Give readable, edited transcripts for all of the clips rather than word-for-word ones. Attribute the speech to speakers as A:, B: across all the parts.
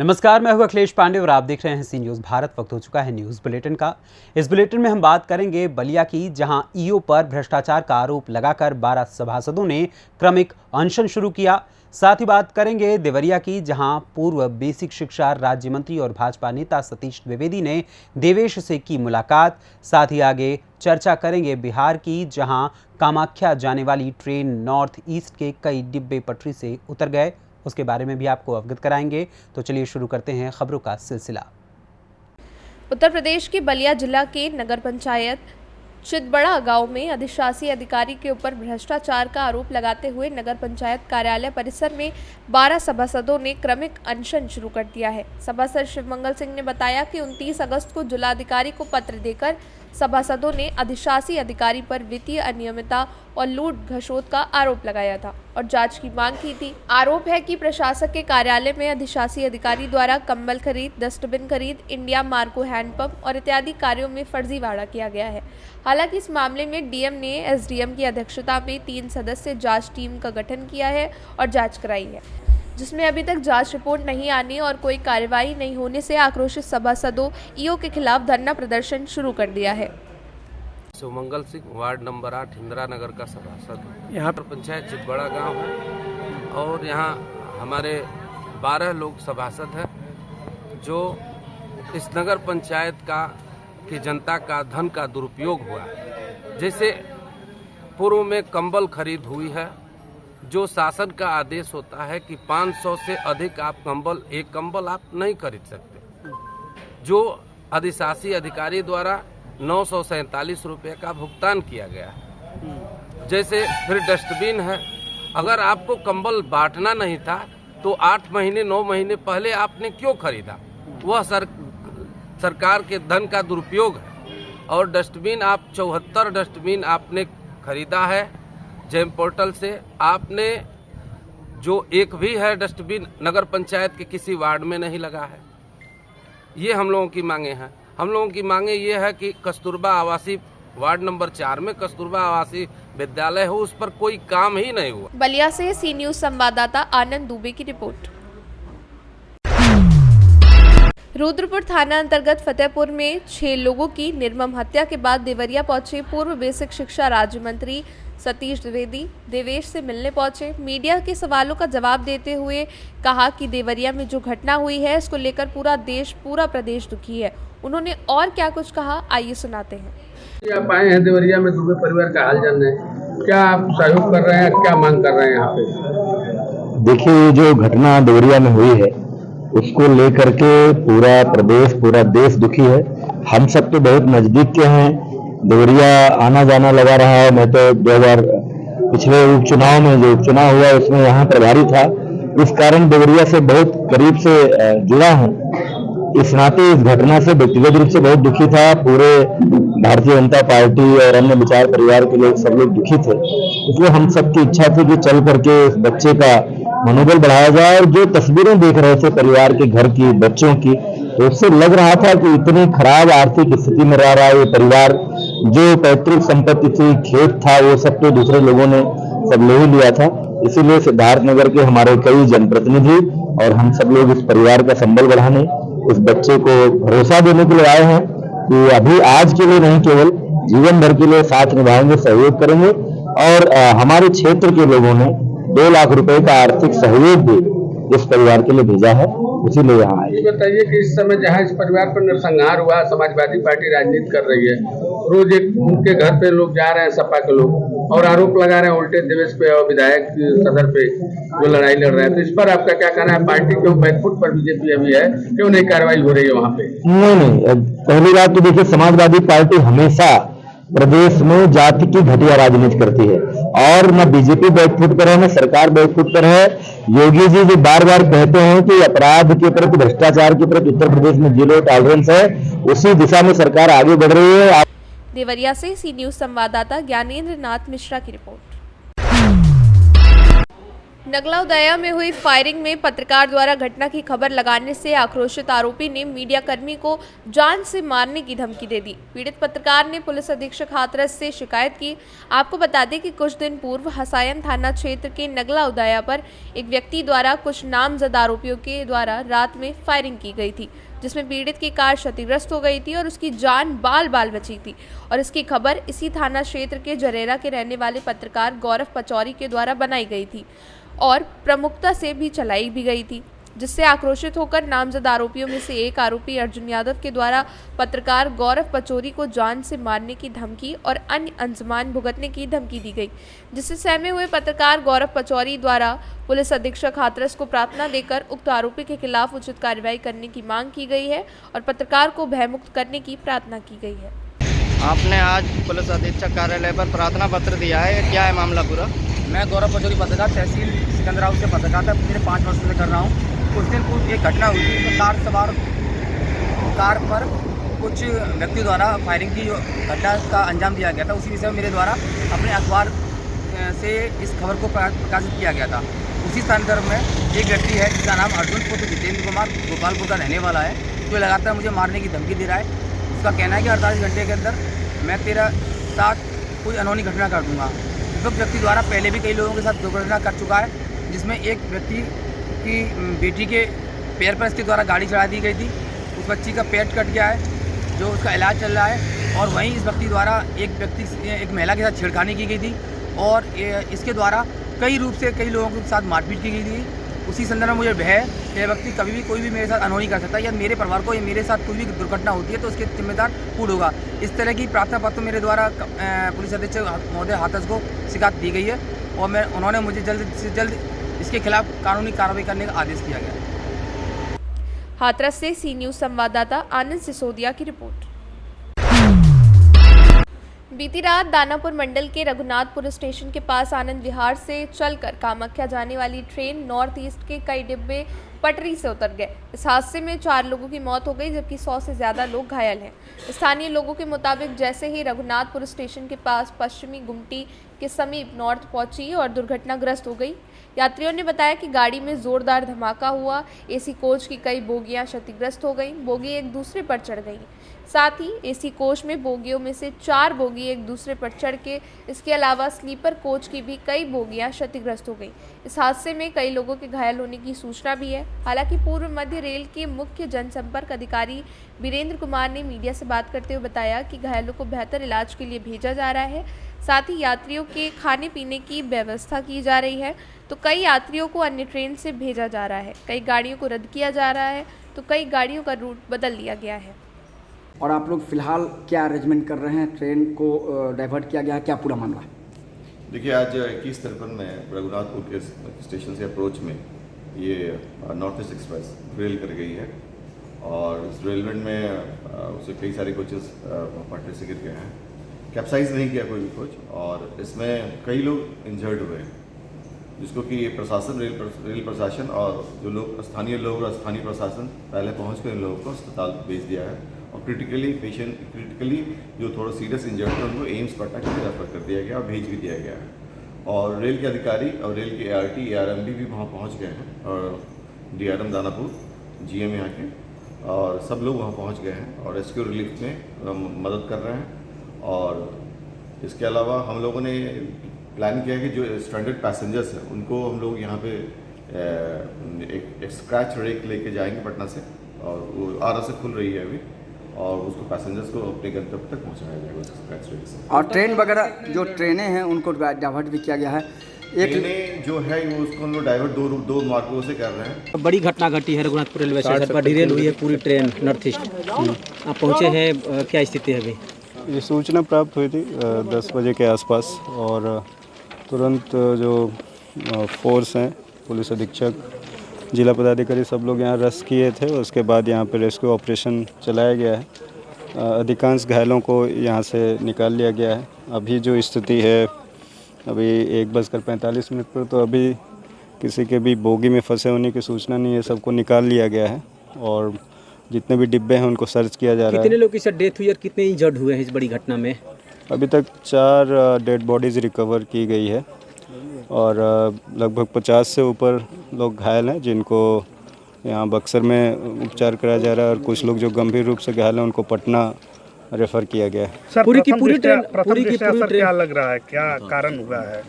A: नमस्कार, मैं हूं अखिलेश पांडे और आप देख रहे हैं सी न्यूज़ भारत। वक्त हो चुका है न्यूज़ बुलेटिन का। इस बुलेटिन में हम बात करेंगे बलिया की, जहां ईओ पर भ्रष्टाचार का आरोप लगाकर 12 सभासदों ने क्रमिक अनशन शुरू किया। साथ ही बात करेंगे देवरिया की, जहां पूर्व बेसिक शिक्षा राज्य मंत्री और भाजपा नेता सतीश द्विवेदी ने देवेश से की मुलाकात। साथ ही आगे चर्चा करेंगे बिहार की, जहां कामाख्या जाने वाली ट्रेन नॉर्थ ईस्ट के कई डिब्बे पटरी से उतर गए। उसके बारे में भी आपको अवगत कराएंगे। तो चलिए शुरू करते हैं खबरों का सिलसिला।
B: उत्तर प्रदेश के बलिया जिला के नगर पंचायत चितबड़ा गांव में अधिशासी अधिकारी के ऊपर भ्रष्टाचार का आरोप लगाते हुए नगर पंचायत कार्यालय परिसर में 12 सभासदों ने क्रमिक अनशन शुरू कर दिया है। सभासद शिवमंगल सिंह ने बताया कि 29 अगस्त को जिलाधिकारी को पत्र देकर सभासदों ने अधिशासी अधिकारी पर वित्तीय अनियमितता और लूट घसोट का आरोप लगाया था और जांच की मांग की थी। आरोप है कि प्रशासक के कार्यालय में अधिशासी अधिकारी द्वारा कंबल खरीद, डस्टबिन खरीद, इंडिया मार्को हैंडपंप और इत्यादि कार्यों में फर्जीवाड़ा किया गया है। हालांकि इस मामले में डीएम ने एसडीएम की अध्यक्षता में 3 सदस्यीय जांच टीम का गठन किया है और जांच कराई है, जिसमें अभी तक जांच रिपोर्ट नहीं आने और कोई कार्रवाई नहीं होने से आक्रोशित सभासदों ईओ के खिलाफ धरना प्रदर्शन शुरू कर दिया है।
C: शिवमंगल सिंह, वार्ड नंबर 8 इंदिरा नगर का सभासद। यहाँ पर पंचायत चितबड़ा गांव है और यहाँ हमारे 12 लोग सभासद हैं जो इस नगर पंचायत की जनता का धन का दुरुपयोग हुआ। जैसे पूर्व में कंबल खरीद हुई है, जो शासन का आदेश होता है कि 500 से अधिक आप एक कंबल आप नहीं खरीद सकते, जो अधिशासी अधिकारी द्वारा 947 रुपये का भुगतान किया गया है। जैसे फिर डस्टबिन है, अगर आपको कंबल बांटना नहीं था तो 8 महीने 9 महीने पहले आपने क्यों खरीदा? वह सरकार के धन का दुरुपयोग है। और डस्टबिन आप 74 डस्टबिन आपने खरीदा है जेम पोर्टल से। आपने जो एक भी है डस्टबिन नगर पंचायत के किसी वार्ड में नहीं लगा है। ये हम लोगों की मांगे हैं। हम लोगों की मांगे ये है कि कस्तूरबा आवासीय वार्ड नंबर 4 में कस्तूरबा आवासीय विद्यालय हो, उस पर कोई काम ही नहीं हुआ।
B: बलिया से सी न्यूज़ संवाददाता आनंद दुबे की रिपोर्ट। रुद्रपुर थाना अंतर्गत फतेहपुर में 6 लोगों की निर्मम हत्या के बाद देवरिया पहुंचे पूर्व बेसिक शिक्षा राज्य मंत्री सतीश द्विवेदी देवेश से मिलने पहुंचे। मीडिया के सवालों का जवाब देते हुए कहा कि देवरिया में जो घटना हुई है, इसको लेकर पूरा प्रदेश दुखी है। उन्होंने और क्या कुछ कहा, आइए सुनाते हैं।
D: आप आए हैं देवरिया में दुबे परिवार का हाल जानने, क्या आप सहयोग कर रहे हैं, क्या मांग कर रहे हैं यहाँ पे?
E: देखिए, जो घटना देवरिया में हुई है उसको लेकर के पूरा प्रदेश, पूरा देश दुखी है। हम सब तो बहुत नजदीक के हैं, देवरिया आना जाना लगा रहा है। मैं तो 2000 पिछले उपचुनाव में जो उपचुनाव हुआ उसमें यहाँ प्रभारी था, इस कारण देवरिया से बहुत करीब से जुड़ा हूँ। इस नाते इस घटना से व्यक्तिगत रूप से बहुत दुखी था। पूरे भारतीय जनता पार्टी और अन्य विचार परिवार के लोग सब लोग दुखी थे। इसलिए हम सबकी इच्छा थी कि चल करके इस बच्चे का मनोबल बढ़ाया जाए। और जो तस्वीरें देख रहे थे परिवार के घर की, बच्चों की, तो उससे लग रहा था कि इतनी खराब आर्थिक स्थिति में रह रहा है ये परिवार। जो पैतृक संपत्ति थी, खेत था, वो सब तो दूसरे लोगों ने सब ले ही लिया था। इसीलिए सिद्धार्थनगर के हमारे कई जनप्रतिनिधि और हम सब लोग इस परिवार का संबल बढ़ाने, इस बच्चे को भरोसा देने के लिए आए हैं कि अभी आज के लिए नहीं, केवल जीवन भर के लिए साथ निभाएंगे, सहयोग करेंगे। और हमारे क्षेत्र के लोगों ने 2 लाख रुपए का आर्थिक सहयोग भी इस परिवार के लिए भेजा है, इसीलिए यहाँ आए।
D: ये बताइए कि इस समय जहाँ इस परिवार पर नरसंहार हुआ, समाजवादी पार्टी राजनीति कर रही है, रोज एक उनके घर पे लोग जा रहे हैं, सपा के लोग, और आरोप लगा रहे हैं उल्टे देवेश पे और विधायक सदर पे जो लड़ाई लड़ रहे हैं। तो इस पर आपका क्या कहना है? पार्टी क्यों बैकफुट पर बीजेपी अभी है, क्यों नहीं कार्रवाई हो रही है वहाँ पे?
E: नहीं, पहली बात तो देखिए, समाजवादी पार्टी हमेशा प्रदेश में जाति की घटिया राजनीति करती है और न बीजेपी बैकफुट पर है, न सरकार बैकफुट पर है। योगी जी जो बार बार कहते हैं कि अपराध के प्रति, भ्रष्टाचार के प्रति उत्तर प्रदेश में 0 टॉलरेंस है, उसी दिशा में सरकार आगे बढ़ रही है।
B: देवरिया से सी न्यूज़ संवाददाता ज्ञानेंद्र नाथ मिश्रा की रिपोर्ट। नगला उदया में हुई फायरिंग में पत्रकार द्वारा घटना की खबर लगाने से आक्रोशित आरोपी ने मीडिया कर्मी को जान से मारने की धमकी दे दी। पीड़ित पत्रकार ने पुलिस अधीक्षक हाथरस से शिकायत की। आपको बता दें कि कुछ दिन पूर्व हसायन थाना क्षेत्र के नगला उदया पर एक व्यक्ति द्वारा कुछ नामजद आरोपियों के द्वारा रात में फायरिंग की गई थी, जिसमें पीड़ित की कार क्षतिग्रस्त हो गई थी और उसकी जान बाल बाल बची थी। और इसकी खबर इसी थाना क्षेत्र के जरेरा के रहने वाले पत्रकार गौरव पचौरी के द्वारा बनाई गई थी और प्रमुखता से भी चलाई भी गई थी, जिससे आक्रोशित होकर नामजद आरोपियों में से एक आरोपी अर्जुन यादव के द्वारा पत्रकार गौरव पचौरी को जान से मारने की धमकी और अन्य अंजमान भुगतने की धमकी दी गई, जिससे सहमे हुए पत्रकार गौरव पचौरी द्वारा पुलिस अधीक्षक हाथरस को प्रार्थना देकर उक्त आरोपी के खिलाफ उचित कार्रवाई करने की मांग की गई है और पत्रकार को भयमुक्त करने की प्रार्थना की गई है।
F: आपने आज पुलिस अधीक्षक कार्यालय पर प्रार्थना पत्र दिया है, क्या है मामला पूरा?
G: मैं गौरव पचौरी पत्रकार तहसील सिकंदराबाद से पत्रकार था, पिछले 5 वर्षों से कर रहा हूँ। कुछ दिन पूर्व एक घटना हुई थी, तो कार पर कुछ व्यक्तियों द्वारा फायरिंग की घटना का अंजाम दिया गया था। उसी विषय में मेरे द्वारा अपने अखबार से इस खबर को प्रकाशित किया गया था। उसी संदर्भ में एक व्यक्ति है जिसका नाम अर्जुन पुत्र जितेंद्र कुमार गोपालपुर का रहने वाला है, जो लगातार मुझे मारने की धमकी दे रहा है। उसका कहना है कि 48 घंटे के अंदर मैं तेरा साथ कोई अनहोनी घटना कर दूंगा। उस व्यक्ति द्वारा पहले भी कई लोगों के साथ दुर्घटना कर चुका है, जिसमें एक व्यक्ति की बेटी के पैर पर इसके द्वारा गाड़ी चढ़ा दी गई थी। उस बच्ची का पेट कट गया है, जो उसका इलाज चल रहा है। और वहीं इस व्यक्ति द्वारा एक महिला के साथ छेड़खानी की गई थी और इसके द्वारा कई रूप से कई लोगों के साथ मारपीट की गई थी। उसी संदर्भ में मुझे भय है कि यह व्यक्ति कभी भी कोई भी मेरे साथ अनहोनी कर सकता है, या मेरे परिवार को या मेरे साथ कोई भी दुर्घटना होती है तो उसके जिम्मेदार खुद होगा। इस तरह की प्रार्थना पत्र मेरे द्वारा पुलिस अधीक्षक महोदय हाथरस को शिकायत दी गई है और उन्होंने मुझे जल्द से जल्द इसके खिलाफ कानूनी कार्रवाई करने का आदेश दिया गया।
B: हाथरस से सी न्यूज़ संवाददाता आनंद सिसोदिया की रिपोर्ट। बीती रात दानापुर मंडल के रघुनाथपुर स्टेशन के पास आनंद विहार से चलकर कामाख्या जाने वाली ट्रेन नॉर्थ ईस्ट के कई डिब्बे पटरी से उतर गए। इस हादसे में 4 लोगों की मौत हो गई, जबकि 100 से ज़्यादा लोग घायल हैं। स्थानीय लोगों के मुताबिक जैसे ही रघुनाथपुर स्टेशन के पास पश्चिमी गुमटी के समीप नॉर्थ पहुंची और दुर्घटनाग्रस्त हो गई। यात्रियों ने बताया कि गाड़ी में जोरदार धमाका हुआ। एसी कोच की कई बोगियां क्षतिग्रस्त हो गईं। बोगी एक दूसरे पर चढ़ गईं। साथ ही एसी कोच में बोगियों में से 4 बोगी एक दूसरे पर चढ़ के, इसके अलावा स्लीपर कोच की भी कई बोगियां क्षतिग्रस्त हो गईं। इस हादसे में कई लोगों के घायल होने की सूचना भी है। हालांकि पूर्व मध्य रेल के मुख्य जनसंपर्क अधिकारी वीरेंद्र कुमार ने मीडिया से बात करते हुए बताया कि घायलों को बेहतर इलाज के लिए भेजा जा रहा है। साथ ही यात्रियों के खाने पीने की व्यवस्था की जा रही है, तो कई यात्रियों को अन्य ट्रेन से भेजा जा रहा है। कई गाड़ियों को रद्द किया जा रहा है, तो कई गाड़ियों का रूट बदल लिया गया है।
H: और आप लोग फिलहाल क्या अरेंजमेंट कर रहे हैं? ट्रेन को डाइवर्ट किया गया है, क्या पूरा मामला है?
I: देखिए, आज 21:53 में रघुनाथपुर के स्टेशन से अप्रोच में ये नॉर्थ ईस्ट एक्सप्रेस रेल कर गई है और इस रेलवे में उसे कई सारे कोचेस पटरी से गिर गए हैं। कैप्साइज नहीं किया कोई भी कोच और इसमें कई लोग इंजर्ड हुए हैं, जिसको कि ये प्रशासन रेल प्रशासन और जो लोग स्थानीय लोग और स्थानीय प्रशासन पहले पहुँच कर इन लोगों को अस्पताल भेज दिया है और क्रिटिकली जो थोड़ा सीरियस इंजर्ड थे उनको एम्स पटना के लिए रेफर कर दिया गया और भेज भी दिया गया है। और रेल के अधिकारी और रेल के ARM भी वहाँ पहुँच गए हैं और DRM दानापुर GM यहाँ के और सब लोग वहाँ पहुँच गए हैं और रेस्क्यू रिलीफ में मदद कर रहे हैं। और इसके अलावा हम लोगों ने प्लान किया कि जो स्ट्रैंडेड पैसेंजर्स हैं उनको हम लोग यहाँ पे एक स्क्रैच रेक लेके जाएंगे पटना से और वो आरा से खुल रही है अभी और उसको पैसेंजर्स को अपने गंतव्य तक पहुँचाया जाएगा स्क्रैच रेक से।
H: और ट्रेन वगैरह जो ट्रेनें हैं उनको डाइवर्ट भी किया गया है।
I: ट्रेनें जो है वो उसको हम लोग डाइवर्ट दो मार्गों से कर रहे हैं।
J: बड़ी घटना घटी है रघुनाथपुर रेलवे स्टेशन पर, डिरेल हुई है पूरी ट्रेन नॉर्थ ईस्ट। आप पहुँचे हैं, क्या स्थिति है अभी?
K: ये सूचना प्राप्त हुई थी 10 बजे के आसपास और तुरंत जो फोर्स हैं, पुलिस अधीक्षक, जिला पदाधिकारी सब लोग यहाँ रश किए थे। उसके बाद यहाँ पे रेस्क्यू ऑपरेशन चलाया गया है। अधिकांश घायलों को यहाँ से निकाल लिया गया है। अभी जो स्थिति है, अभी 1:45 पर तो अभी किसी के भी बोगी में फंसे होने की सूचना नहीं है। सबको निकाल लिया गया है और जितने भी डिब्बे हैं उनको सर्च किया जा रहा है।
J: कितने लोग की सर डेथ हुई और कितने इंजर्ड हुए हैं इस बड़ी घटना में?
K: अभी तक 4 डेड बॉडीज़ रिकवर की गई है और लगभग 50 से ऊपर लोग घायल हैं, जिनको यहाँ बक्सर में उपचार कराया जा रहा है, और कुछ लोग जो गंभीर रूप से घायल हैं उनको पटना रेफर किया गया है।
L: सर, पूरी ट्रेन क्या लग रहा है, क्या कारण हुआ है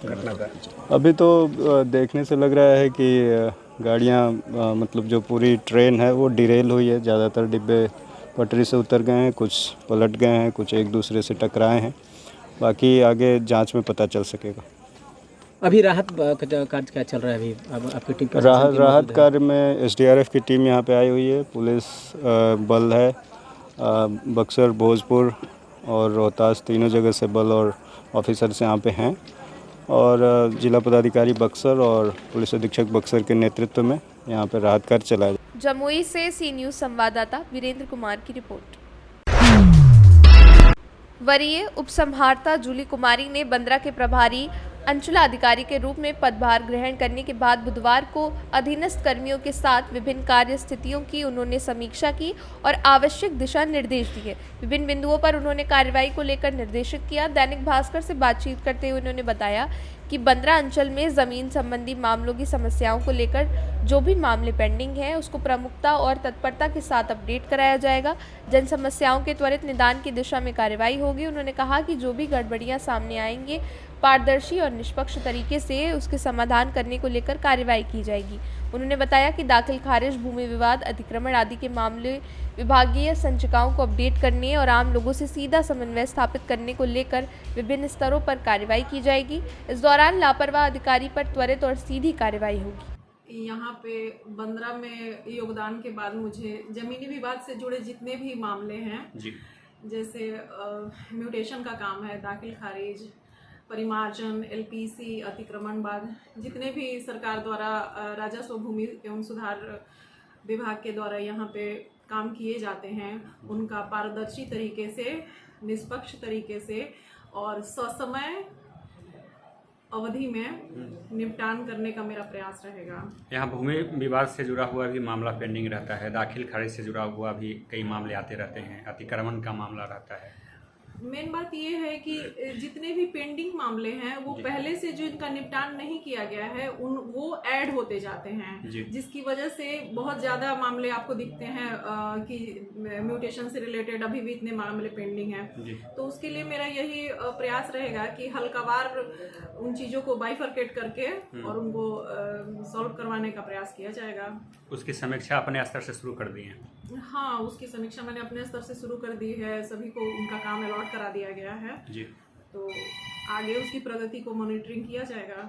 L: घटना का?
K: अभी तो देखने से लग रहा है कि गाड़ियाँ मतलब जो पूरी ट्रेन है वो डिरेल हुई है। ज़्यादातर डिब्बे पटरी से उतर गए हैं, कुछ पलट गए हैं, कुछ एक दूसरे से टकराए हैं। बाकी आगे जांच में पता चल सकेगा।
J: अभी राहत कार्य क्या चल रहा है? अभी अब आपकी टीम
K: राहत कार्य में SDRF की टीम यहाँ पे आई हुई है, पुलिस बल है, बक्सर, भोजपुर और रोहतास तीनों जगह से बल और ऑफिसर्स यहाँ पे हैं, और जिला पदाधिकारी बक्सर और पुलिस अधीक्षक बक्सर के नेतृत्व में यहाँ पे राहत कार्य चलाया।
B: जमुई से सी न्यूज़ संवाददाता वीरेंद्र कुमार की रिपोर्ट। वरीय उपसंहारता जूली कुमारी ने बंदरा के प्रभारी अंचलाधिकारी के रूप में पदभार ग्रहण करने के बाद बुधवार को अधीनस्थ कर्मियों के साथ विभिन्न कार्य स्थितियों की उन्होंने समीक्षा की और आवश्यक दिशा निर्देश दिए। विभिन्न बिंदुओं पर उन्होंने कार्रवाई को लेकर निर्देशित किया। दैनिक भास्कर से बातचीत करते हुए उन्होंने बताया कि बंदरा अंचल में ज़मीन संबंधी मामलों की समस्याओं को लेकर जो भी मामले पेंडिंग हैं उसको प्रमुखता और तत्परता के साथ अपडेट कराया जाएगा। जन समस्याओं के त्वरित निदान की दिशा में कार्रवाई होगी। उन्होंने कहा कि जो भी गड़बड़ियां सामने आएंगे पारदर्शी और निष्पक्ष तरीके से उसके समाधान करने को लेकर कार्रवाई की जाएगी। उन्होंने बताया कि दाखिल खारिज, भूमि विवाद, अतिक्रमण आदि के मामले विभागीय संचिकाओं को अपडेट करने और आम लोगों से सीधा समन्वय स्थापित करने को लेकर विभिन्न स्तरों पर कार्रवाई की जाएगी। इस दौरान लापरवाह अधिकारी पर त्वरित और सीधी कार्रवाई होगी।
M: यहाँ पे बंदरा में योगदान के बाद मुझे जमीनी विवाद से जुड़े जितने भी मामले हैं जी, जैसे म्यूटेशन का काम है, दाखिल खारिज, परिमार्जन, LPC, अतिक्रमण बाद, जितने भी सरकार द्वारा राजस्व, भूमि एवं सुधार विभाग के द्वारा यहाँ पे काम किए जाते हैं, उनका पारदर्शी तरीके से, निष्पक्ष तरीके से और ससमय अवधि में निपटान करने का मेरा प्रयास रहेगा।
N: यहाँ भूमि विवाद से जुड़ा हुआ भी मामला पेंडिंग रहता है, दाखिल खारिज से जुड़ा हुआ भी कई मामले आते रहते हैं, अतिक्रमण का मामला रहता है।
M: मेन बात ये है कि जितने भी पेंडिंग मामले हैं वो पहले से जो इनका निपटान नहीं किया गया है वो ऐड होते जाते हैं, जिसकी वजह से बहुत ज़्यादा मामले आपको दिखते हैं कि म्यूटेशन से रिलेटेड अभी भी इतने मामले पेंडिंग हैं। तो उसके लिए मेरा यही प्रयास रहेगा कि हल्कावार उन चीज़ों को बाइफरकेट करके और उनको सॉल्व करवाने का प्रयास किया जाएगा।
N: उसकी समीक्षा अपने स्तर से शुरू कर दी है?
M: हाँ, उसकी समीक्षा मैंने अपने स्तर से शुरू कर दी है, सभी को उनका काम अलॉट करा दिया गया है जी, तो आगे उसकी प्रगति को मॉनिटरिंग किया जाएगा।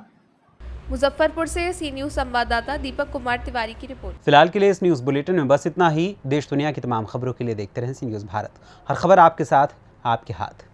B: मुजफ्फरपुर से सी न्यूज़ संवाददाता दीपक कुमार तिवारी की रिपोर्ट।
A: फिलहाल के लिए इस न्यूज़ बुलेटिन में बस इतना ही। देश दुनिया की तमाम खबरों के लिए देखते रहें सी न्यूज़ भारत। हर खबर आपके साथ, आपके हाथ।